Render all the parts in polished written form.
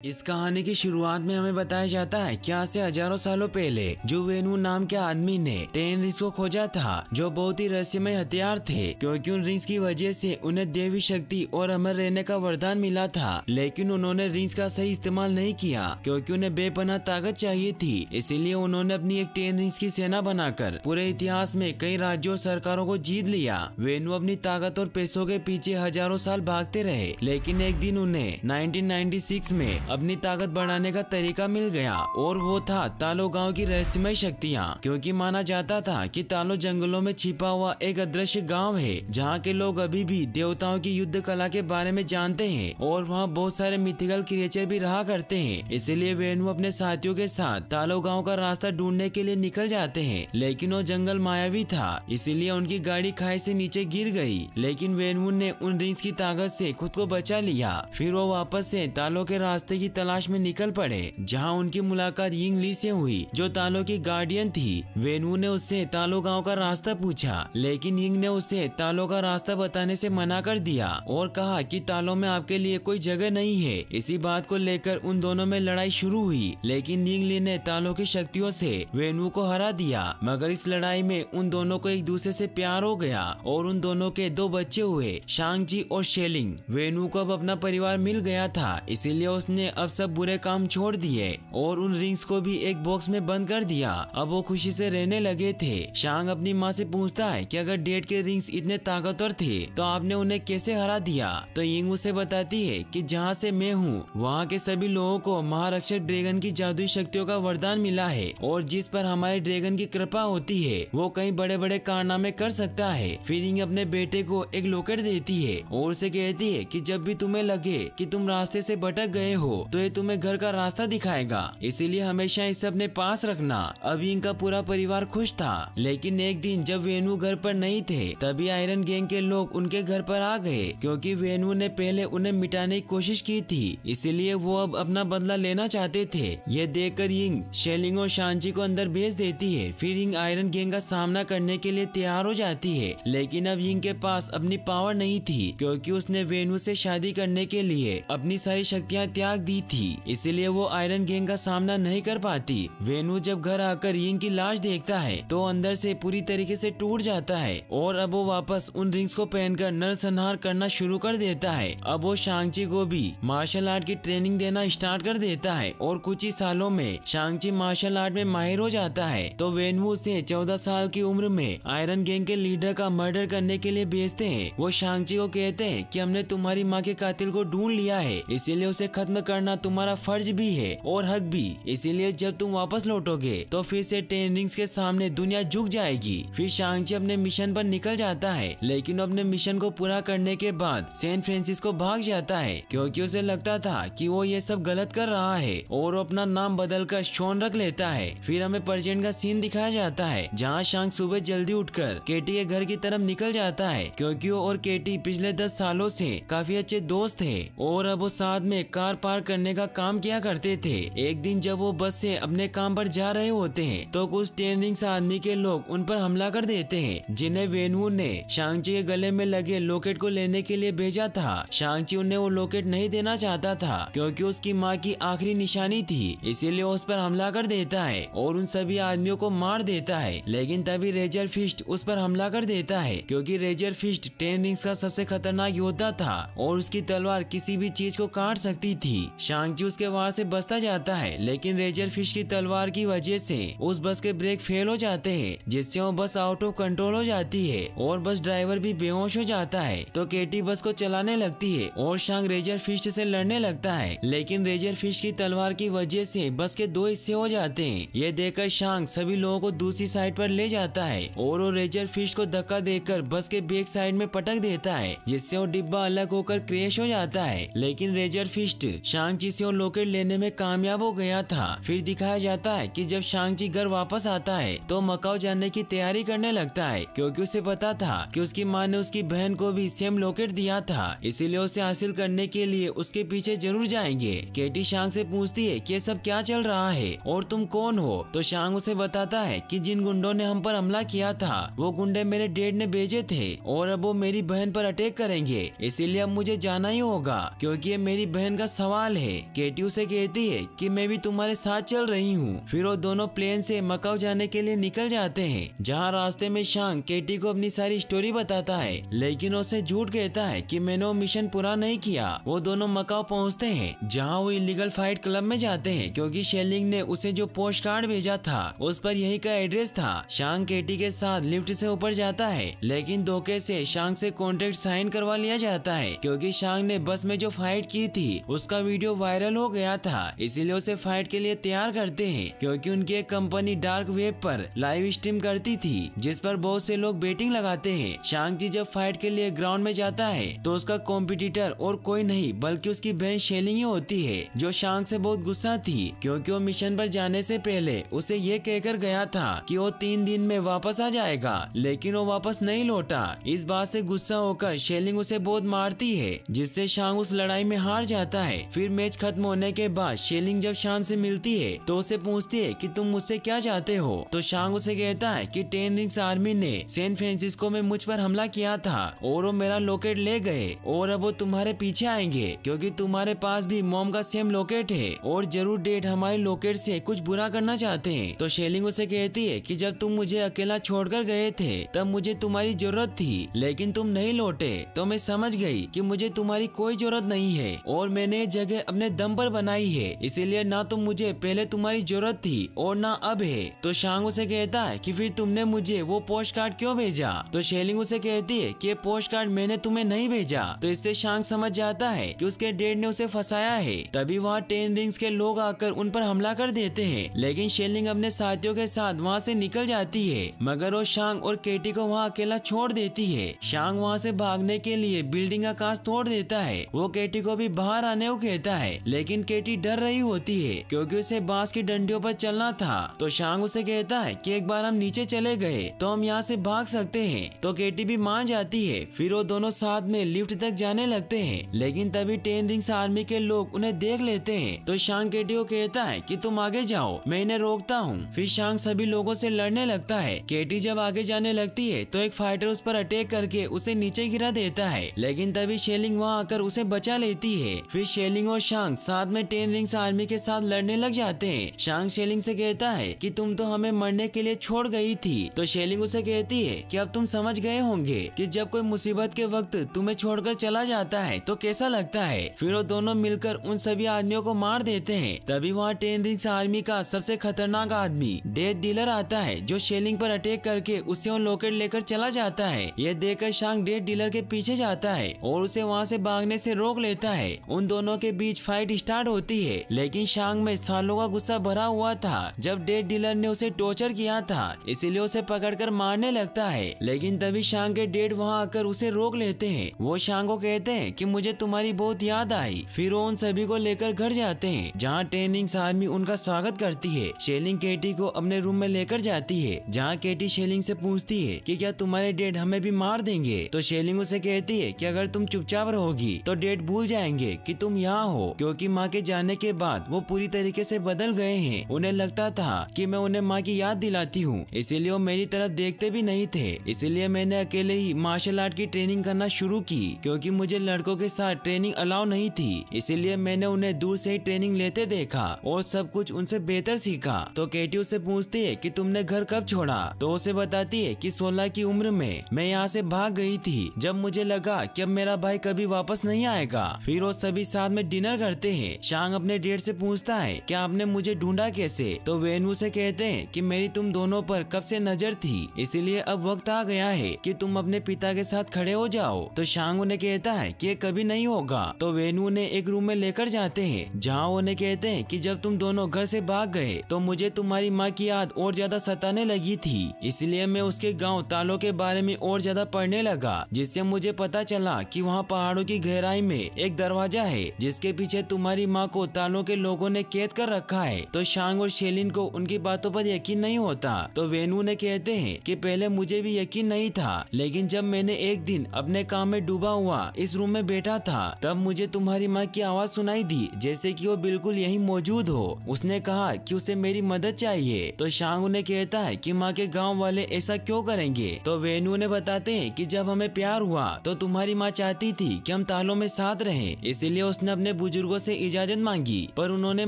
इस कहानी की शुरुआत में हमें बताया जाता है कि आज से हजारों सालों पहले जो वेनु नाम के आदमी ने 10 रिंग्स को खोजा था, जो बहुत ही रहस्यमय हथियार थे, क्योंकि उन रिंग्स की वजह से उन्हें देवी शक्ति और अमर रहने का वरदान मिला था। लेकिन उन्होंने रिंग्स का सही इस्तेमाल नहीं किया क्योंकि उन्हें बेपनाह ताकत चाहिए थी। इसीलिए उन्होंने अपनी एक 10 रिंग्स की सेना बनाकर पूरे इतिहास में कई राज्यों और सरकारों को जीत लिया। वेनु अपनी ताकत और पैसों के पीछे हजारों साल भागते रहे, लेकिन एक दिन उन्हें 1996 में अपनी ताकत बढ़ाने का तरीका मिल गया, और वो था तालो गांव की रहस्यमय शक्तियाँ। क्योंकि माना जाता था कि तालो जंगलों में छिपा हुआ एक अदृश्य गांव है, जहाँ के लोग अभी भी देवताओं की युद्ध कला के बारे में जानते हैं, और वहाँ बहुत सारे मिथिकल क्रिएचर भी रहा करते हैं। इसलिए वेनु अपने साथियों के साथ तालो गांव का रास्ता ढूंढने के लिए निकल जाते हैं, लेकिन वो जंगल मायावी था, इसीलिए उनकी गाड़ी खाई से नीचे गिर गई। लेकिन वेनु ने उन रिंग्स की ताकत से खुद को बचा लिया। फिर वो वापस से तालो के रास्ते की तलाश में निकल पड़े, जहां उनकी मुलाकात यिंग ली से हुई, जो तालो की गार्डियन थी। वेनु ने उससे तालो गांव का रास्ता पूछा, लेकिन यिंग ने उसे तालो का रास्ता बताने से मना कर दिया और कहा कि तालो में आपके लिए कोई जगह नहीं है। इसी बात को लेकर उन दोनों में लड़ाई शुरू हुई, लेकिन यिंग ली ने तालो की शक्तियों से वेनु को हरा दिया। मगर इस लड़ाई में उन दोनों को एक दूसरे से प्यार हो गया और उन दोनों के 2 बच्चे हुए, शांगजी और शेलिंग। वेनु को अब अपना परिवार मिल गया था, इसीलिए उसने अब सब बुरे काम छोड़ दिए और उन रिंग्स को भी एक बॉक्स में बंद कर दिया। अब वो खुशी से रहने लगे थे। शांग अपनी माँ से पूछता है कि अगर डैड के रिंग्स इतने ताकतवर थे तो आपने उन्हें कैसे हरा दिया। तो यिंग उसे बताती है कि जहाँ से मैं हूँ वहाँ के सभी लोगों को महारक्षक ड्रैगन की जादुई शक्तियों का वरदान मिला है, और जिस पर हमारे ड्रैगन की कृपा होती है वो कई बड़े बड़े कारनामे कर सकता है। फिर यिंग अपने बेटे को एक लॉकेट देती है और उसे कहती है कि जब भी तुम्हें लगे कि तुम रास्ते से भटक गए हो तो ये तुम्हें घर का रास्ता दिखाएगा, इसीलिए हमेशा इसे अपने पास रखना। अब यिंग का पूरा परिवार खुश था, लेकिन एक दिन जब वेनु घर पर नहीं थे तभी आयरन गैंग के लोग उनके घर पर आ गए, क्योंकि वेनु ने पहले उन्हें मिटाने की कोशिश की थी, इसीलिए वो अब अपना बदला लेना चाहते थे। ये देखकर यिंग शेलिंग और शांची को अंदर भेज देती है। फिर यिंग आयरन गैंग का सामना करने के लिए तैयार हो जाती है, लेकिन अब यिंग के पास अपनी पावर नहीं थी, क्योंकि उसने वेनु से शादी करने के लिए अपनी सारी शक्तियाँ त्याग दी थी, इसीलिए वो आयरन गैंग का सामना नहीं कर पाती। वेनु जब घर आकर यिंग की लाश देखता है तो अंदर से पूरी तरीके से टूट जाता है, और अब वो वापस उन रिंग्स को पहनकर नरसंहार करना शुरू कर देता है। अब वो शांगची को भी मार्शल आर्ट की ट्रेनिंग देना स्टार्ट कर देता है, और कुछ ही सालों में शांगची मार्शल आर्ट में माहिर हो जाता है। तो वेनु उसे 14 साल की उम्र में आयरन गैंग के लीडर का मर्डर करने के लिए भेजते हैं। वो शांगची को कहते हैं कि हमने तुम्हारी माँ के कातिल को ढूंढ लिया है, इसीलिए उसे खत्म करना तुम्हारा फर्ज भी है और हक भी। इसीलिए जब तुम वापस लौटोगे तो फिर से 10 रिंग्स के सामने दुनिया झुक जाएगी। फिर शांगची अपने मिशन पर निकल जाता है, लेकिन अपने मिशन को पूरा करने के बाद सैन फ्रांसिस्को भाग जाता है, क्योंकि उसे लगता था कि वो ये सब गलत कर रहा है, और वो अपना नाम बदलकर शॉन रख लेता है। फिर हमें प्रेजेंट का सीन दिखाया जाता है, जहाँ शांग सुबह जल्दी उठकर केटी के घर की तरफ निकल जाता है, क्योंकि वो और केटी पिछले 10 सालों से काफी अच्छे दोस्त थे, और अब वो साथ में कार पार्क करने का काम किया करते थे। एक दिन जब वो बस से अपने काम पर जा रहे होते हैं तो कुछ 10 रिंग्स आदमी के लोग उन पर हमला कर देते हैं, जिन्हें वेनु ने शांगची के गले में लगे लॉकेट को लेने के लिए भेजा था। शांगची उन्हें वो लॉकेट नहीं देना चाहता था, क्योंकि उसकी माँ की आखिरी निशानी थी, इसीलिए उस पर हमला कर देता है और उन सभी आदमियों को मार देता है। लेकिन तभी रेजर फिस्ट उस पर हमला कर देता है, क्योंकि रेजर फिस्ट 10 रिंग्स का सबसे खतरनाक योद्धा था और उसकी तलवार किसी भी चीज को काट सकती थी। शांगची उसके वार से बचता जाता है, लेकिन रेजर फिश की तलवार की वजह से उस बस के ब्रेक फेल हो जाते हैं, जिससे वो बस आउट ऑफ कंट्रोल हो जाती है और बस ड्राइवर भी बेहोश हो जाता है। तो केटी बस को चलाने लगती है और शांग रेजर फिश से लड़ने लगता है, लेकिन रेजर फिश की तलवार की वजह से बस के 2 हिस्से हो जाते हैं। ये देखकर शांग सभी लोगों को दूसरी साइड पर ले जाता है और वो रेजर फिश को धक्का देकर बस के बैक साइड में पटक देता है, जिससे वो डिब्बा अलग होकर क्रैश हो जाता है। लेकिन रेजर फिस्ट शांगची से वो लॉकेट लेने में कामयाब हो गया था। फिर दिखाया जाता है कि जब शांगची घर वापस आता है तो मकाओ जाने की तैयारी करने लगता है, क्योंकि उसे पता था कि उसकी माँ ने उसकी बहन को भी सेम लॉकेट दिया था, इसीलिए उसे हासिल करने के लिए उसके पीछे जरूर जाएंगे। केटी शांग से पूछती है कि ये सब क्या चल रहा है और तुम कौन हो। तो शांग उसे बताता है कि जिन गुंडों ने हम पर हमला किया था वो गुंडे मेरे डैड ने भेजे थे, और अब वो मेरी बहन पर अटैक करेंगे, इसीलिए अब मुझे जाना ही होगा, क्योंकि ये मेरी बहन का सवाल हाल है। केटी उसे कहती है कि मैं भी तुम्हारे साथ चल रही हूँ। फिर वो दोनों प्लेन से मकाओ जाने के लिए निकल जाते हैं, जहाँ रास्ते में शांग केटी को अपनी सारी स्टोरी बताता है, लेकिन उसे झूठ कहता है कि मैंने वो मिशन पूरा नहीं किया। वो दोनों मकाओ पहुँचते हैं, जहाँ वो इलीगल फाइट क्लब में जाते हैं, क्योंकि शेलिंग ने उसे जो पोस्ट कार्ड भेजा था उस पर यही का एड्रेस था। शांग केटी के साथ लिफ्ट से ऊपर जाता है, लेकिन धोखे से शांग से कॉन्ट्रैक्ट साइन करवा लिया जाता है, क्योंकि शांग ने बस में जो फाइट की थी उसका वीडियो वायरल हो गया था, इसीलिए उसे फाइट के लिए तैयार करते हैं, क्योंकि उनकी एक कंपनी डार्क वेब पर लाइव स्ट्रीम करती थी, जिस पर बहुत से लोग बेटिंग लगाते हैं। शांग जी जब फाइट के लिए ग्राउंड में जाता है तो उसका कॉम्पिटिटर और कोई नहीं बल्कि उसकी बहन शेलिंग ही होती है, जो शांग से बहुत गुस्सा थी, क्योंकि वो मिशन पर जाने से पहले उसे ये कहकर गया था कि वो 3 दिन में वापस आ जाएगा, लेकिन वो वापस नहीं लौटा। इस बात से गुस्सा होकर शेलिंग उसे बहुत मारती है, जिससे शांग उस लड़ाई में हार जाता है। फिर मैच खत्म होने के बाद शेलिंग जब शांग से मिलती है तो उसे पूछती है कि तुम मुझसे क्या चाहते हो, तो शांग उसे कहता है कि 10 रिंग्स आर्मी ने सैन फ्रांसिस्को में मुझ पर हमला किया था और वो मेरा लॉकेट ले गए और अब वो तुम्हारे पीछे आएंगे, क्योंकि तुम्हारे पास भी मॉम का सेम लॉकेट है और जरूर डेड हमारे लॉकेट से कुछ बुरा करना चाहते हैं। तो शेलिंग उसे कहती है कि जब तुम मुझे अकेला छोड़कर गए थे तब मुझे तुम्हारी जरूरत थी, लेकिन तुम नहीं लौटे, तो मैं समझ गई कि मुझे तुम्हारी कोई जरूरत नहीं है और मैंने ये जगह अपने दम पर बनाई है, इसीलिए ना तो मुझे पहले तुम्हारी जरूरत थी और ना अब है। तो शांग उसे कहता है कि फिर तुमने मुझे वो पोस्ट कार्ड क्यों भेजा, तो शेलिंग उसे कहती है कि ये पोस्ट कार्ड मैंने तुम्हें नहीं भेजा। तो इससे शांग समझ जाता है कि उसके डेड ने उसे फंसाया है। तभी वहाँ 10 रिंग्स के लोग आकर उन पर हमला कर देते हैं, लेकिन शेलिंग अपने साथियों के साथ वहाँ से निकल जाती है, मगर वो शांग और केटी को वहाँ अकेला छोड़ देती है। शांग वहाँ से भागने के लिए बिल्डिंग का कांच तोड़ देता है। वो केटी को भी बाहर आने को कहता है, लेकिन केटी डर रही होती है क्योंकि उसे बांस की डंडियों पर चलना था। तो शांग उसे कहता है कि एक बार हम नीचे चले गए तो हम यहाँ से भाग सकते हैं, तो केटी भी मान जाती है। फिर वो दोनों साथ में लिफ्ट तक जाने लगते हैं, लेकिन तभी 10 रिंग्स आर्मी के लोग उन्हें देख लेते हैं। तो शांग केटी को कहता है कि तुम आगे जाओ, मैं इन्हें रोकता हूँ। फिर शांग सभी लोगों से लड़ने लगता है। केटी जब आगे जाने लगती है तो एक फाइटर उस पर अटैक करके उसे नीचे गिरा देता है, लेकिन तभी शेलिंग वहाँ आकर उसे बचा लेती है। फिर शेलिंग और शांग साथ में 10 रिंग्स आर्मी के साथ लड़ने लग जाते हैं। शांग शेलिंग से कहता है कि तुम तो हमें मरने के लिए छोड़ गई थी। तो शेलिंग उसे कहती है कि अब तुम समझ गए होंगे कि जब कोई मुसीबत के वक्त तुम्हें छोड़कर चला जाता है तो कैसा लगता है। फिर वो दोनों मिलकर उन सभी आदमियों को मार देते हैं। तभी वहाँ 10 रिंग्स आर्मी का सबसे खतरनाक आदमी डेथ डीलर आता है, जो शेलिंग पर अटैक करके उससे वो लॉकेट लेकर चला जाता है। यह देखकर शांग डेथ डीलर के पीछे जाता है और उसे वहाँ से भागने से रोक लेता है। उन दोनों के बीच फाइट स्टार्ट होती है, लेकिन शांग में सालों का गुस्सा भरा हुआ था जब डेथ डीलर ने उसे टॉर्चर किया था, इसीलिए उसे पकड़कर मारने लगता है। लेकिन तभी शांग के डेड वहाँ आकर उसे रोक लेते हैं। वो शांग को कहते हैं कि मुझे तुम्हारी बहुत याद आई। फिर वो उन सभी को लेकर घर जाते हैं, जहाँ 10 रिंग्स आर्मी उनका स्वागत करती है। शेलिंग केटी को अपने रूम में लेकर जाती है, जहाँ केटी शेलिंग से पूछती है कि क्या तुम्हारे डेड हमें भी मार देंगे। तो शेलिंग उसे कहती है कि अगर तुम चुपचाप रहोगी तो डेड भूल जाएंगे कि तुम यहाँ हो, क्योंकि माँ के जाने के बाद वो पूरी तरीके से बदल गए हैं। उन्हें लगता था कि मैं उन्हें माँ की याद दिलाती हूँ, इसीलिए वो मेरी तरफ देखते भी नहीं थे। इसीलिए मैंने अकेले ही मार्शल आर्ट की ट्रेनिंग करना शुरू की, क्योंकि मुझे लड़कों के साथ ट्रेनिंग अलाउ नहीं थी। इसीलिए मैंने उन्हें दूर से ही ट्रेनिंग लेते देखा और सब कुछ उनसे बेहतर सीखा। तो केटी उससे पूछती है कि तुमने घर कब छोड़ा। तो उसे बताती है कि 16 की उम्र में मैं यहाँ से भाग गई थी, जब मुझे लगा कि अब मेरा भाई कभी वापस नहीं आएगा। फिर वो सभी साथ में डिनर करते हैं। शांग अपने डेड से पूछता है कि आपने मुझे ढूंढा कैसे। तो वेनू से कहते हैं कि मेरी तुम दोनों पर कब से नजर थी, इसीलिए अब वक्त आ गया है कि तुम अपने पिता के साथ खड़े हो जाओ। तो शांग उन्हें कहता है कि ये कभी नहीं होगा। तो वेनू उन्हें एक रूम में लेकर जाते हैं, जहाँ उन्हें कहते हैं कि जब तुम दोनों घर से भाग गए तो मुझे तुम्हारी माँ की याद और ज्यादा सताने लगी थी, इसलिए मैं उसके गाँव तालों के बारे में और ज्यादा पढ़ने लगा, जिससे मुझे पता चला कि वहाँ पहाड़ों की गहराई में एक दरवाजा है जिसके पीछे तुम्हारी माँ को तालों के लोगों ने कैद कर रखा है। तो शांग और शेलिन को उनकी बातों पर यकीन नहीं होता। तो वेनू ने कहते हैं कि पहले मुझे भी यकीन नहीं था, लेकिन जब मैंने एक दिन अपने काम में डूबा हुआ इस रूम में बैठा था तब मुझे तुम्हारी माँ की आवाज सुनाई दी, जैसे कि वो बिल्कुल यहीं मौजूद हो। उसने कहा कि उसे मेरी मदद चाहिए। तो शांग उन्हें कहता है कि माँ के गाँव वाले ऐसा क्यों करेंगे। तो वेनू ने बताते हैं कि जब हमें प्यार हुआ तो तुम्हारी माँ चाहती थी कि हम तालों में साथ रहें, इसीलिए उसने अपने बुजुर्गों से इजाजत मांगी पर उन्होंने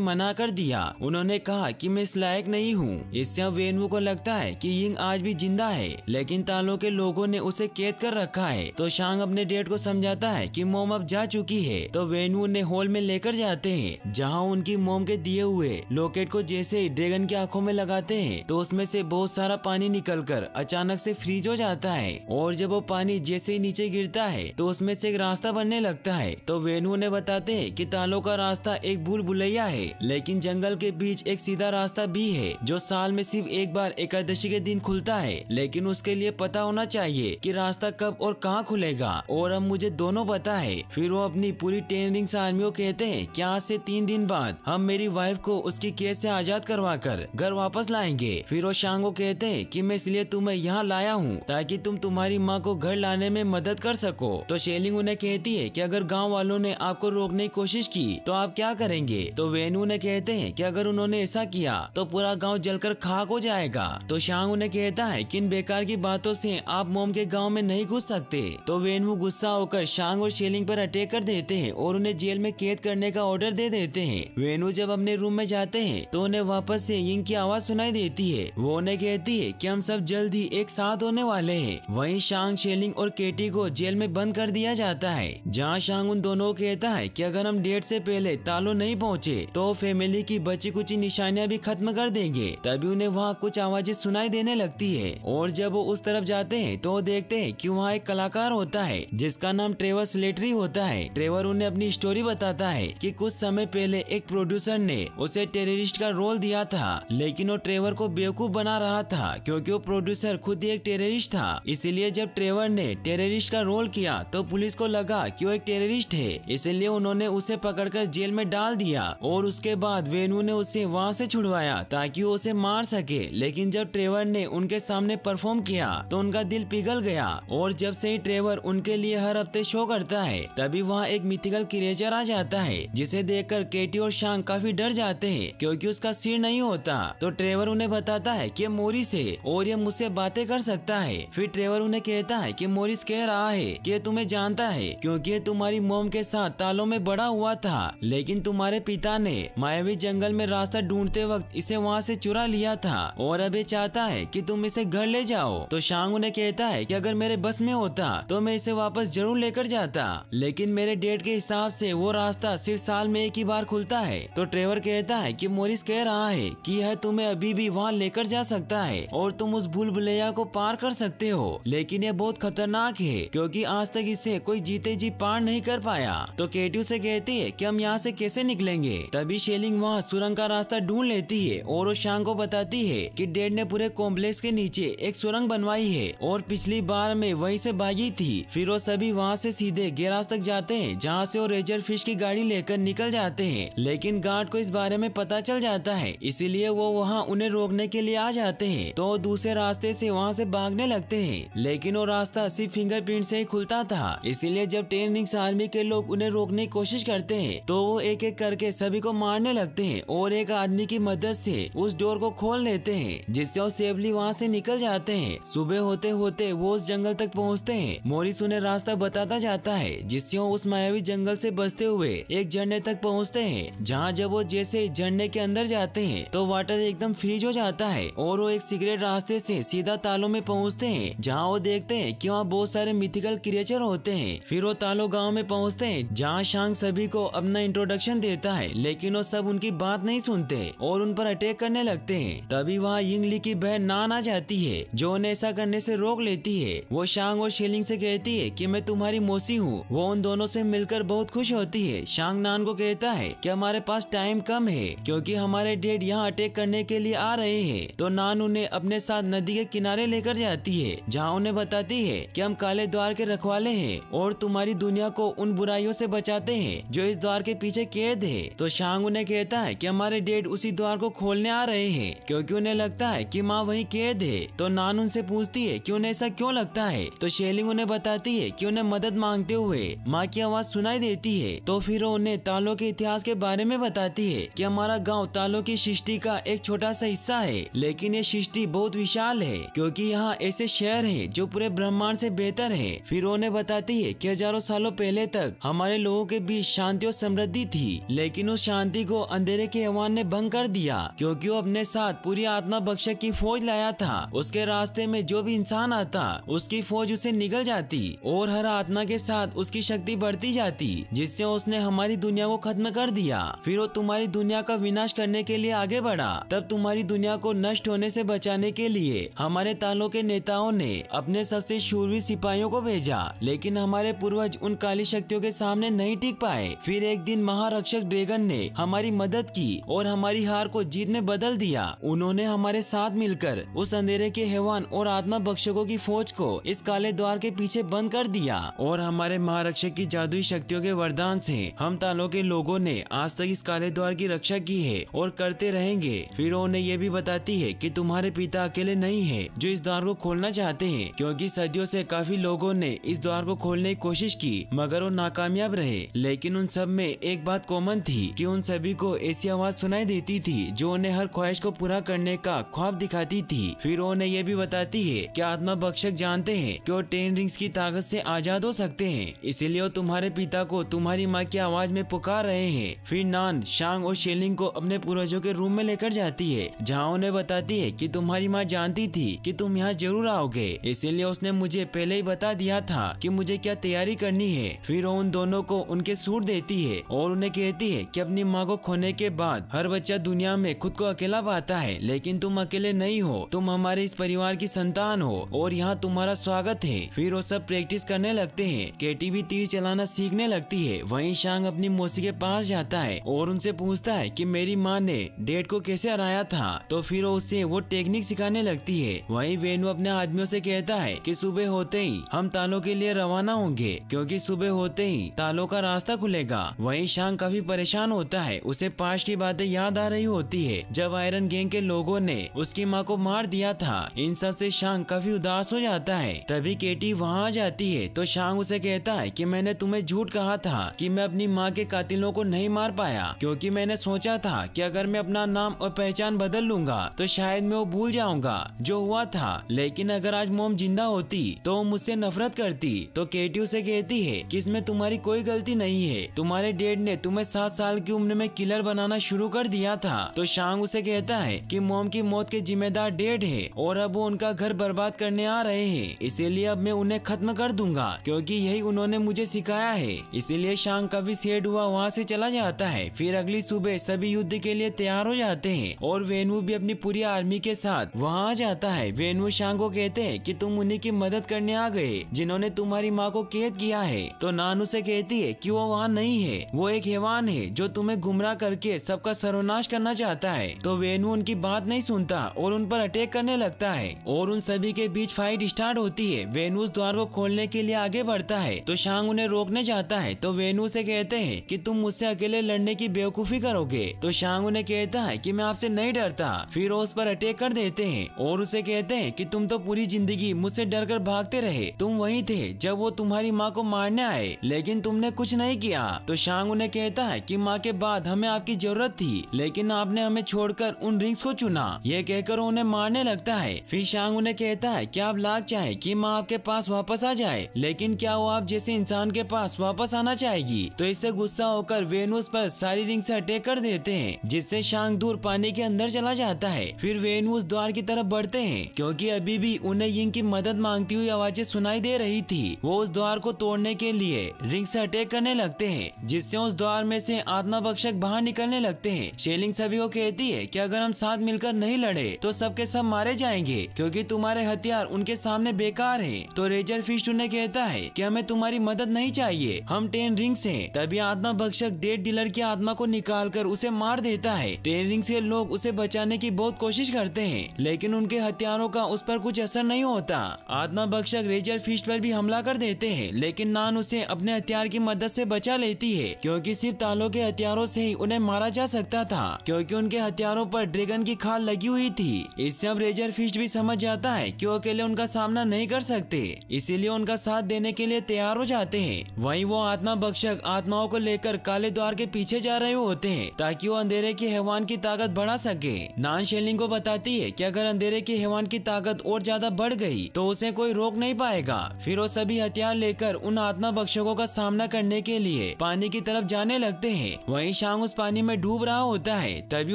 मना कर दिया। उन्होंने कहा कि मैं इस लायक नहीं हूँ। इससे अब वेनवू को लगता है कि यिंग आज भी जिंदा है, लेकिन तालों के लोगों ने उसे कैद कर रखा है। तो शांग अपने डैड को समझाता है कि मोम अब जा चुकी है। तो वेनवू उन्हें हॉल में लेकर जाते हैं, जहाँ उनकी मोम के दिए हुए लॉकेट को जैसे ही ड्रैगन की आंखों में लगाते हैं तो उसमें से बहुत सारा पानी निकलकर अचानक से फ्रीज हो जाता है। और जब वो पानी जैसे ही नीचे गिरता है तो उसमें से एक रास्ता बनने लगता है। तो वेनवू ने बताते हैं कि तालों का रास्ता एक भूल भुलैया है, लेकिन जंगल के बीच एक सीधा रास्ता भी है जो साल में सिर्फ एक बार एकादशी के दिन खुलता है। लेकिन उसके लिए पता होना चाहिए कि रास्ता कब और कहाँ खुलेगा, और अब मुझे दोनों पता है। फिर वो अपनी पूरी 10 रिंग्स आर्मी को कहते हैं कि आज से 3 दिन बाद हम मेरी वाइफ को उसकी केस से आजाद करवा कर घर वापस लाएंगे। फिर वो शांग को कहते हैं कि मैं इसलिए तुम्हें यहाँ लाया हूँ ताकि तुम तुम्हारी माँ को घर लाने में मदद कर सको। तो शेलिंग उन्हें कहती है कि अगर गाँव वालों ने आपको रोकने की कोशिश की तो आप क्या करेंगे। तो वेनू ने कहते हैं कि अगर उन्होंने ऐसा किया तो पूरा गांव जलकर खाक हो जाएगा। तो शांग उन्हें कहता है कि इन बेकार की बातों से आप मोम के गांव में नहीं घुस सकते। तो वेनू गुस्सा होकर शांग और शेलिंग पर अटैक कर देते हैं और उन्हें जेल में कैद करने का ऑर्डर दे देते हैं। वेनू जब अपने रूम में जाते हैं तो उन्हें वापस से यिंग की आवाज सुनाई देती है। वो उन्हें कहती है कि हम सब जल्द ही एक साथ होने वाले हैं। वहीं शांग, शेलिंग और केटी को जेल में बंद कर दिया जाता है, जहाँ शांग उन दोनों को कहता है कि अगर हम डेट से पहले तालो नहीं पहुँचे तो फैमिली की बची कुछ निशानियाँ भी खत्म कर देंगे। तभी उन्हें वहाँ कुछ आवाजें सुनाई देने लगती है, और जब वो उस तरफ जाते हैं तो वो देखते हैं कि वहाँ एक कलाकार होता है जिसका नाम ट्रेवर स्लेटरी होता है। ट्रेवर उन्हें अपनी स्टोरी बताता है कि कुछ समय पहले एक प्रोड्यूसर ने उसे टेररिस्ट का रोल दिया था, लेकिन वो ट्रेवर को बेवकूफ बना रहा था क्योंकि वो प्रोड्यूसर खुद ही एक टेररिस्ट था। इसीलिए जब ट्रेवर ने टेररिस्ट का रोल किया तो पुलिस को लगा कि वो एक टेररिस्ट है, इसलिए उन्होंने उसे पकड़कर जेल में डाल दिया। और उसके बाद वेनू ने उसे वहाँ से छुड़वाया ताकि वो उसे मार सके। लेकिन जब ट्रेवर ने उनके सामने परफॉर्म किया तो उनका दिल पिघल गया, और जब से ही ट्रेवर उनके लिए हर हफ्ते शो करता है तभी वहाँ एक मिथिकल क्रिएचर आ जाता है, जिसे देखकर केटी और शांग काफी डर जाते हैं क्योंकि उसका सिर नहीं होता। तो ट्रेवर उन्हें बताता है कि मोरिस है और ये मुझसे बातें कर सकता है। फिर ट्रेवर उन्हें कहता है कि मोरिस कह रहा है कि तुम्हें जानता है क्योंकि तुम्हारी मोम के साथ तालों में बड़ा हुआ था, लेकिन तुम्हारे पिता ने मायावी जंगल में रास्ता ढूंढते वक्त इसे वहाँ से चुरा लिया था और अब ये चाहता है कि तुम इसे घर ले जाओ। तो शांग उन्हें कहता है कि अगर मेरे बस में होता तो मैं इसे वापस जरूर लेकर जाता, लेकिन मेरे डेट के हिसाब से वो रास्ता सिर्फ साल में एक ही बार खुलता है। तो ट्रेवर कहता है कि मोरिस कह रहा है कि यह तुम्हें अभी भी वहाँ लेकर जा सकता है और तुम उस भूल भुलैया को पार कर सकते हो, लेकिन यह बहुत खतरनाक है क्योंकि आज तक इसे कोई जीते जी पार नहीं कर पाया। तो केटी उसे कहती है कि हम यहाँ से कैसे निकलेंगे। तभी शेलिंग वहाँ सुरंग का रास्ता ढूंढ लेती है और वो शांग को बताती है कि डैड ने पूरे कॉम्प्लेक्स के नीचे एक सुरंग बनवाई है और पिछली बार में वहीं से भागी थी। फिर वो सभी वहाँ से सीधे गैराज तक जाते हैं, जहाँ से वो रेजर फिश की गाड़ी लेकर निकल जाते हैं, लेकिन गार्ड को इस बारे में पता चल जाता है, इसीलिए वो वहाँ उन्हें रोकने के लिए आ जाते हैं। तो दूसरे रास्ते से वहाँ से भागने लगते हैं, लेकिन वो रास्ता सिर्फ फिंगरप्रिंट से ही खुलता था। इसीलिए जब 10 रिंग्स आर्मी के लोग उन्हें रोकने की कोशिश करते हैं तो वो एक एक करके सभी को मारने लगते हैं और एक आदमी की मदद से उस डोर को खोल लेते हैं, जिससे वो सेफली वहाँ से निकल जाते हैं। सुबह होते होते वो उस जंगल तक पहुँचते हैं। मोरिस उन्हें रास्ता बताता जाता है, जिससे वो उस मायावी जंगल से बचते हुए एक झरने तक पहुँचते हैं, जहाँ जब वो जैसे झरने के अंदर जाते हैं तो वाटर एकदम फ्रीज हो जाता है और वो एक सीक्रेट रास्ते से सीधा तालों में पहुँचते हैं, जहाँ वो देखते हैं कि वहाँ बहुत सारे मिथिकल क्रिएचर होते हैं। फिर वो तालो गाँव में पहुँचते हैं, जहाँ शांग सभी को अपना इंट्रोडक्शन देता है, लेकिन वो सब उनकी बात नहीं सुनते और उन पर अटैक करने लगते हैं। तभी वहाँ यिंगली की बहन नान आ जाती है, जो उन्हें ऐसा करने से रोक लेती है। वो शांग और शेलिंग से कहती है कि मैं तुम्हारी मौसी हूँ। वो उन दोनों से मिलकर बहुत खुश होती है। शांग नान को कहता है कि हमारे पास टाइम कम है क्योंकि हमारे डैड यहाँ अटैक करने के लिए आ रहे हैं। तो नान उन्हें अपने साथ नदी के किनारे लेकर जाती है, जहाँ उन्हें बताती है कि हम काले द्वार के रखवाले हैं और तुम्हारी दुनिया को उन बुराइयों से बचाते हैं जो इस द्वार के पीछे कैद है। तो शांग उन्हें कहता है कि हमारे डैड उसी द्वार को खोलने आ रहे हैं क्योंकि उन्हें लगता है कि माँ वहीं कैद है। तो नान उनसे पूछती है कि उन्हें ऐसा क्यों लगता है। तो शेलिंग उन्हें बताती है कि उन्हें मदद मांगते हुए माँ की आवाज सुनाई देती है। तो फिर वो उन्हें तालों के इतिहास के बारे में बताती है कि हमारा गांव तालों की सृष्टि का एक छोटा सा हिस्सा है, लेकिन ये सृष्टि बहुत विशाल है क्योंकि यहाँ ऐसे शहर हैं जो पूरे ब्रह्मांड से बेहतर है। फिर उन्हें बताती है कि हजारों सालों पहले तक हमारे लोगों के बीच शांति और समृद्धि थी, लेकिन उस शांति को अंधेरे के हैवान ने भंग कर दिया, क्योंकि वो अपने साथ पूरी आत्मा भक्षक की फौज लाया था। उसके रास्ते में जो भी इंसान आता उसकी फौज उसे निगल जाती और हर आत्मा के साथ उसकी शक्ति बढ़ती जाती, जिससे उसने हमारी दुनिया को खत्म कर दिया। फिर वो तुम्हारी दुनिया का विनाश करने के लिए आगे बढ़ा। तब तुम्हारी दुनिया को नष्ट होने से बचाने के लिए हमारे तालों के नेताओं ने अपने सबसे शूरवीर सिपाहियों को भेजा, लेकिन हमारे पूर्वज उन काली शक्तियों के सामने नहीं टिक पाए। फिर एक दिन महारक्षक ड्रैगन ने हमारी मदद की और हमारी हार को जीत में बदल दिया। उन्होंने हमारे साथ मिलकर उस अंधेरे के हैवान और आत्मा भक्षकों की फौज को इस काले द्वार के पीछे बंद कर दिया, और हमारे महारक्षक की जादुई शक्तियों के वरदान से हम तालों के लोगों ने आज तक इस काले द्वार की रक्षा की है और करते रहेंगे। फिर उन्हें ये भी बताती है कि तुम्हारे पिता अकेले नहीं है जो इस द्वार को खोलना चाहते हैं, क्योंकि सदियों से काफी लोगों ने इस द्वार को खोलने की कोशिश की मगर वो नाकामयाब रहे। लेकिन उन सब में एक बात कॉमन थी कि उन सभी को ऐसी आवाज सुनाई देती थी जो उन्हें हर ख्वाहिश को पूरा करने का ख्वाब दिखाती थी। फिर उन्हें ये भी बताती है कि आत्मा भक्षक जानते हैं कि वो 10 रिंग्स की ताकत से आजाद हो सकते हैं, इसीलिए वो तुम्हारे पिता को तुम्हारी माँ की आवाज में पुकार रहे हैं। फिर नान, शांग और शेलिंग को अपने पूर्वजों के रूम में लेकर जाती है, जहाँ उन्हें बताती है कि तुम्हारी माँ जानती थी कि तुम यहाँ जरूर आओगे, इसीलिए उसने मुझे पहले ही बता दिया था कि मुझे क्या तैयारी करनी है। फिर वो उन दोनों को उनके सूट देती है और उन्हें कहती है कि अपनी माँ को खोने के बाद हर बच्चा दुनिया में खुद को अकेला पाता है, लेकिन तुम अकेले नहीं हो, तुम हमारे इस परिवार की संतान हो और यहाँ तुम्हारा स्वागत है। फिर वो सब प्रैक्टिस करने लगते हैं। केटी भी तीर चलाना सीखने लगती है। वहीं शांग अपनी मौसी के पास जाता है और उनसे पूछता है कि मेरी माँ ने डैड को कैसे हराया था, तो फिर वो उसे वो टेक्निक सिखाने लगती है। वहीं वेनु अपने आदमियों से कहता है कि सुबह होते ही हम तालों के लिए रवाना होंगे, क्योंकि सुबह होते ही तालों का रास्ता खुलेगा। वहीं शांग काफी परेशान होता है, उसे पास्ट की बातें याद आ रही होती है जब आयरन गैंग के लोगों ने उसकी माँ को मार दिया था। इन सब से शांग काफी उदास हो जाता है। तभी केटी वहाँ आ जाती है तो शांग उसे कहता है कि मैंने तुम्हें झूठ कहा था कि मैं अपनी माँ के कातिलों को नहीं मार पाया, क्योंकि मैंने सोचा था कि अगर मैं अपना नाम और पहचान बदल लूंगा तो शायद मैं वो भूल जाऊंगा जो हुआ था। लेकिन अगर आज मॉम जिंदा होती तो वो मुझसे नफरत करती। तो केटी उसे कहती है कि इसमें तुम्हारी कोई गलती नहीं है, तुम्हारे डैड ने तुम्हें 7 साल की उम्र में किलर बनाना शुरू कर दिया था। तो शांग उसे कहता है कि मॉम की मौत के जिम्मेदार डैड है और अब वो उनका घर बर्बाद करने आ रहे हैं, इसीलिए अब मैं उन्हें खत्म कर दूंगा, क्योंकि यही उन्होंने मुझे सिखाया है। इसीलिए शांग काफी सैड हुआ वहाँ से चला जाता है। फिर अगली सुबह सभी युद्ध के लिए तैयार हो जाते हैं और वेनु भी अपनी पूरी आर्मी के साथ वहाँ आ जाता है। वेनु शांग को कहते हैं कि तुम उन्हीं की मदद करने आ गए जिन्होंने तुम्हारी माँ को कैद किया है। तो नानू से कहती है कि वो वहाँ नहीं है, वो एक हैवान है जो तुम्हें गुमराह करके सबका सर्वनाश करना चाहता है। तो वेनु उनकी बात नहीं सुनता और उन पर अटैक करने लगता है और उन सभी के बीच फाइट स्टार्ट होती है। वेनु उस द्वार को खोलने के लिए आगे बढ़ता है तो शांग उन्हें रोकने जाता है। तो वेनु से कहते हैं कि तुम मुझसे अकेले लड़ने की बेवकूफी करोगे। तो शांग उन्हें कहता है कि मैं आपसे नहीं डरता। फिर वो उस पर अटैक कर देते हैं और उसे कहते हैं कि तुम तो पूरी जिंदगी मुझसे डरकर भागते रहे, तुम वहीं थे जब वो तुम्हारी माँ को मारने आए, लेकिन तुमने कुछ नहीं किया। तो शांग उन्हें कहता है कि माँ के बाद हमें आपकी जरूरत थी, लेकिन आपने हमें छोड़कर उन रिंग्स को चुना। ये कहकर उन्हें मारने लगता है। फिर शांग उन्हें कहता है कि आप लाख चाहे कि माँ आपके पास वापस आ जाए, लेकिन क्या वो आप जैसे इंसान के पास वापस आना चाहेगी। तो इससे गुस्सा होकर वेनु पर सारी रिंग से अटैक कर देते हैं, जिससे शांग दूर पानी के अंदर चला जाता है। फिर वेनु उस द्वार की तरफ बढ़ते हैं, क्योंकि अभी भी उन्हें यिंग की मदद मांगती हुई आवाजें सुनाई दे रही थी। वो उस द्वार को तोड़ने के लिए रिंग से अटैक करने लगते हैं, जिससे उस द्वार में से आत्मा भक्षक बाहर निकलने लगते हैं। शेलिंग सभी को कहती है कि अगर हम साथ मिलकर नहीं लड़े तो सबके सब मारे जाएंगे, क्योंकि तुम्हारे हथियार उनके सामने बेकार हैं। तो रेजर फिस्ट उन्हें कहता है कि हमें तुम्हारी मदद नहीं चाहिए, हम 10 रिंग्स हैं। तभी आत्मा भक्षक डेड डीलर की आत्मा को निकालकर उसे मार देता है। 10 रिंग्स के लोग उसे बचाने की बहुत कोशिश करते हैं, लेकिन उनके हथियारों का उस पर कुछ असर नहीं होता। आत्मा भक्षक रेजर फिस्ट पर भी हमला कर देते हैं, लेकिन नान उसे अपने हथियार की मदद से बचा लेती है, क्योंकि सिर्फ तालों के हथियारों से ही उन्हें मारा जा सकता था, क्योंकि उनके हथियारों पर ड्रैगन की खाल लगी हुई थी। इससे अब रेजर फिस्ट भी समझ जाता है कि वो अकेले उनका सामना नहीं कर सकते, इसीलिए उनका साथ देने के लिए तैयार हो जाते हैं। वहीं वो आत्मा भक्षक आत्माओं को लेकर काले द्वार के पीछे जा रहे होते हैं, ताकि वो अंधेरे के हैवान की ताकत बढ़ा सके। नान शेलिंग को बताती है कि अगर अंधेरे के हैवान की ताकत और ज्यादा बढ़ गई तो उसे कोई रोक नहीं पाएगा। फिर वो सभी हथियार लेकर उन आत्मा भक्षकों का सामना करने के लिए पानी की तरफ जाने लगते हैं। वहीं शांग उस पानी में डूब रहा होता है। तभी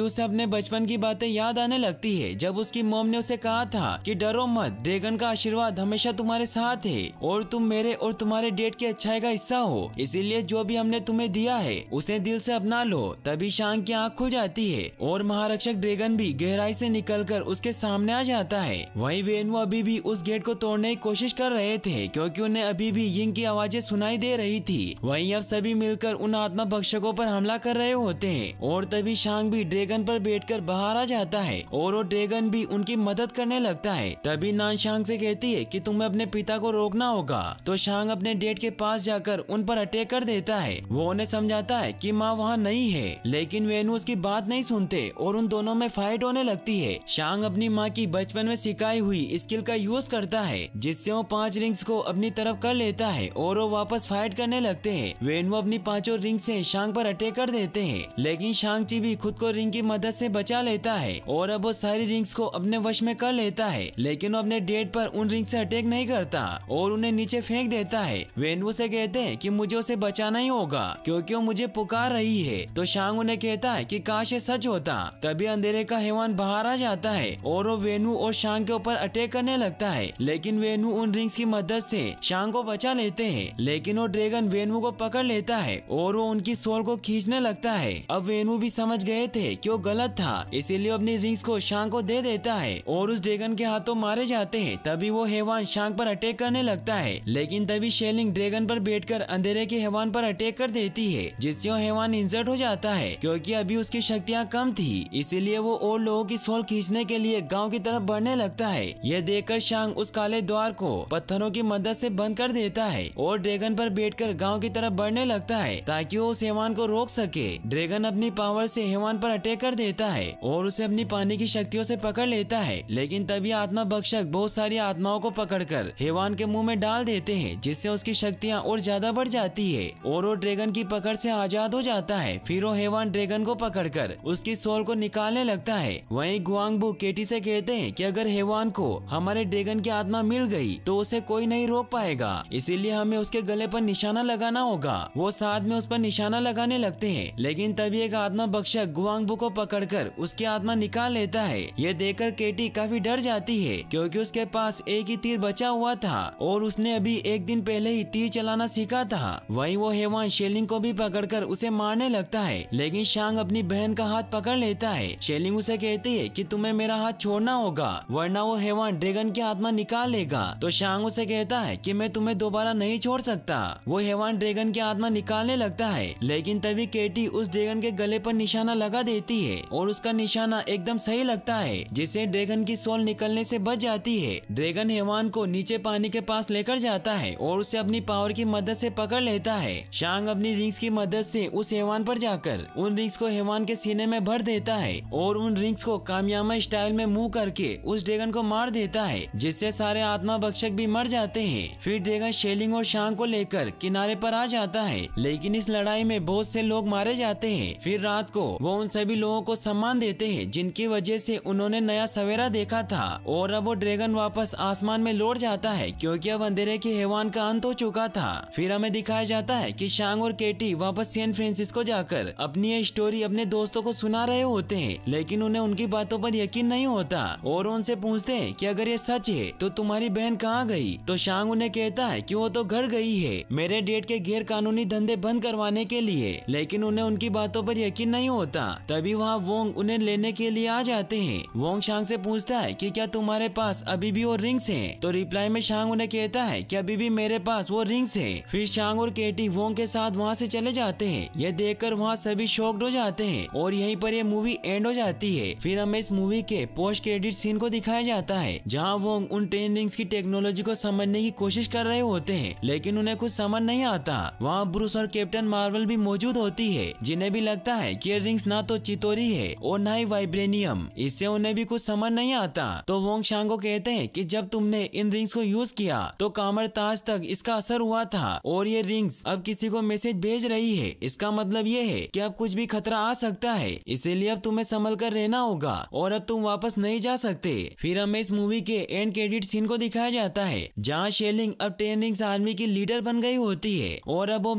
उसे अपने बचपन की बातें याद आने लगती है, जब उसकी मॉम ने उसे कहा था कि डरो मत, ड्रैगन का आशीर्वाद हमेशा तुम्हारे साथ है और तुम मेरे और तुम्हारे डेट की अच्छाई का हिस्सा हो, इसीलिए जो भी हमने तुम्हें दिया है उसे दिल से अपना लो। तभी शांग की आँख खुल जाती है और महारक्षक ड्रैगन भी गहराई से निकलकर उसके सामने आ जाता है। वहीं वेनु अभी भी उस गेट को तोड़ने की कोशिश कर रहे थे, क्योंकि उन्हें अभी भी यिंग की आवाजें सुनाई दे रही थी। वहीं अब सभी मिलकर उन आत्मा भक्षकों पर हमला कर रहे होते हैं और तभी शांग भी ड्रैगन पर बैठकर बाहर आ जाता है और वो ड्रैगन भी उनकी मदद करने लगता है। तभी नान शांग से कहती है कि तुम्हें अपने पिता को रोकना होगा। तो शांग अपने डेट के पास जाकर उन पर अटैक कर देता है। वो उन्हें समझाता है कि माँ वहाँ नहीं है, लेकिन वेनु उसकी बात नहीं सुनते और उन दोनों में फाइट होने लगती है। शांग अपनी माँ की बचपन में सिखाई हुई स्किल का यूज करता है, जिससे वो 5 रिंग्स को अपनी तरफ कर लेता है और वो वापस फाइट करने लगते हैं। वेनु अपनी 5 रिंग से शांग पर अटैक कर देते हैं, लेकिन शांग ची भी खुद को रिंग की मदद से बचा लेता है और अब वो सारी रिंग्स को अपने वश में कर लेता है। लेकिन वो अपने डेट पर उन रिंग से अटैक नहीं करता और उन्हें नीचे फेंक देता है। वेनु से कहते हैं कि मुझे उसे बचाना ही होगा, क्योंकि वो मुझे पुकार रही है। तो शांग उन्हें कहता है कि काश ये सच होता। तभी अंधेरे का हैवान बाहर आ जाता है और वो वेनु और शांग के ऊपर अटैक करने लगता है, लेकिन वेनु उन रिंग्स की मदद से शांग को बचा लेते हैं। लेकिन वो ड्रैगन वेनु को पकड़ लेता है और वो उनकी सोल को खींचने लगता है। अब वेनु भी समझ गए थे कि वो गलत था, इसीलिए अपनी रिंग्स को शांग को दे देता है और उस ड्रैगन के हाथों मारे जाते हैं। तभी वो हैवान शांग पर अटैक करने लगता है, लेकिन तभी शेलिंग ड्रैगन पर बैठकर अंधेरे के हैवान पर अटैक कर देती है, जिससे वो हैवान इंजर्ड हो जाता है। क्योंकि अभी उसकी शक्तियाँ कम थी, इसीलिए वो और लोगों की सोल खींचने के लिए गांव की तरफ बढ़ने लगता है। यह देखकर शांग उस काले द्वार को पत्थरों की मदद से बंद कर देता है और ड्रैगन पर बैठकर गांव की तरफ बढ़ने लगता है, ताकि वो उस हैवान को रोक सके। ड्रैगन अपनी पावर से हैवान पर अटैक कर देता है और उसे अपनी पानी की शक्तियों से पकड़ लेता है। लेकिन तभी आत्मा भक्षक बहुत सारी आत्माओं को पकड़कर हैवान के मुंह में डाल देते हैं, जिससे उसकी शक्तियाँ और ज्यादा बढ़ जाती है और वो ड्रैगन की पकड़ से आजाद हो जाता है। फिर वो हैवान ड्रैगन को पकड़कर उसकी सोल को निकालने लगता है। वहीं गुआंगबू केटी से कहते हैं कि अगर हैवान को हमारे ड्रैगन की आत्मा मिल गई तो उसे कोई नहीं रोक पाएगा, इसीलिए हमें उसके गले पर निशाना लगाना होगा। वो साथ में उस पर निशाना लगाने लगते हैं, लेकिन तभी एक आत्मा भक्षक गुआंगबू को पकड़कर उसकी आत्मा निकाल लेता है। ये देखकर केटी काफी डर जाती है, क्योंकि उसके पास एक ही तीर बचा हुआ था और उसने अभी एक दिन पहले ही तीर चलाना सीखा था। वहीं वो हैवान शेलिंग को भी पकड़कर उसे मारने लगता है, लेकिन शांग अपनी बहन का हाथ पकड़ लेता है। शेलिंग उसे कहती है कि तुम्हें मेरा हाथ छोड़ना होगा, वरना वो हैवान ड्रैगन की आत्मा निकाल लेगा। तो शांग उसे कहता है कि मैं तुम्हें दोबारा नहीं छोड़ सकता। वो हैवान ड्रैगन की आत्मा निकालने लगता है, लेकिन तभी केटी उस ड्रैगन के गले पर निशाना लगा देती है और उसका निशाना एकदम सही लगता है, जिससे ड्रैगन की सोल निकलने से बच जाती है। ड्रैगन हैवान को नीचे पानी के पास लेकर जाता है और उसे अपनी पावर की मदद से पकड़ लेता है। शांग अपनी रिंग्स की मदद से उस हैवान पर जाकर उन रिंग्स को हैवान के सीने में भर देता है और उन रिंग्स को कामयामा स्टाइल में मुंह करके उस ड्रैगन को मार देता है, जिससे सारे आत्मा भक्षक भी मर जाते हैं। फिर ड्रैगन शेलिंग और शांग को लेकर किनारे पर आ जाता है, लेकिन इस लड़ाई में बहुत से लोग मारे जाते हैं। फिर रात को वो उन सभी लोगों को सम्मान देते हैं जिनकी वजह से उन्होंने नया सवेरा देखा था और अब वो ड्रैगन वापस आसमान में लौट जाता है, क्योंकि अब अंधेरे के हैवान का अंत हो चुका था। फिर हमें दिखाया जाता है कि शांग और केटी वापस सैन फ्रांसिस्को जाकर अपनी ये स्टोरी अपने दोस्तों को सुना रहे होते हैं, लेकिन उन्हें उनकी बातों पर यकीन नहीं होता और उनसे पूछते हैं कि अगर ये सच है तो तुम्हारी बहन कहाँ गई। तो शांग उन्हें कहता है कि वो तो घर गई है मेरे डेट के गैर कानूनी धंधे बंद करवाने के लिए, लेकिन उन्हें उनकी बातों पर यकीन नहीं होता। तभी वहाँ वोंग उन्हें लेने के लिए आ जाते हैं। वोंग शांग से पूछता है कि क्या तुम्हारे पास अभी भी वो रिंग्स हैं? तो रिप्लाई में शांग उन्हें कहता है कि अभी भी मेरे पास वो रिंग्स हैं। फिर शांग और केटी वोंग के साथ वहाँ से चले जाते हैं। यह देखकर वहाँ सभी शॉक्ड हो जाते हैं और यहीं पर यह मूवी एंड हो जाती है। फिर हमें इस मूवी के पोस्ट क्रेडिट सीन को दिखाया जाता है, जहाँ वोंग उन 10 रिंग्स की टेक्नोलॉजी को समझने की कोशिश कर रहे होते हैं, लेकिन उन्हें कुछ समझ नहीं आता। वहाँ ब्रूस और कैप्टन मार्वल भी मौजूद होती है, जिन्हें भी लगता है कि ये रिंग्स ना तो चितोरी है और ना ही वाइब्रेनियम, इससे उन्हें भी कुछ समझ नहीं आता। तो वोंग शांग को कहते हैं कि जब तुमने इन रिंग्स को यूज किया तो कामर ताज तक इसका असर हुआ था और ये रिंग्स अब किसी को मैसेज भेज रही है। इसका मतलब ये है कि अब कुछ भी खतरा आ सकता है, इसीलिए अब तुम्हें संभल कर रहना होगा और अब तुम वापस नहीं जा सकते। फिर हमें इस मूवी के एंड क्रेडिट सीन को दिखाया जाता है, जहाँ शेलिंग अब 10 रिंग्स आर्मी की लीडर बन गई होती है और अब वो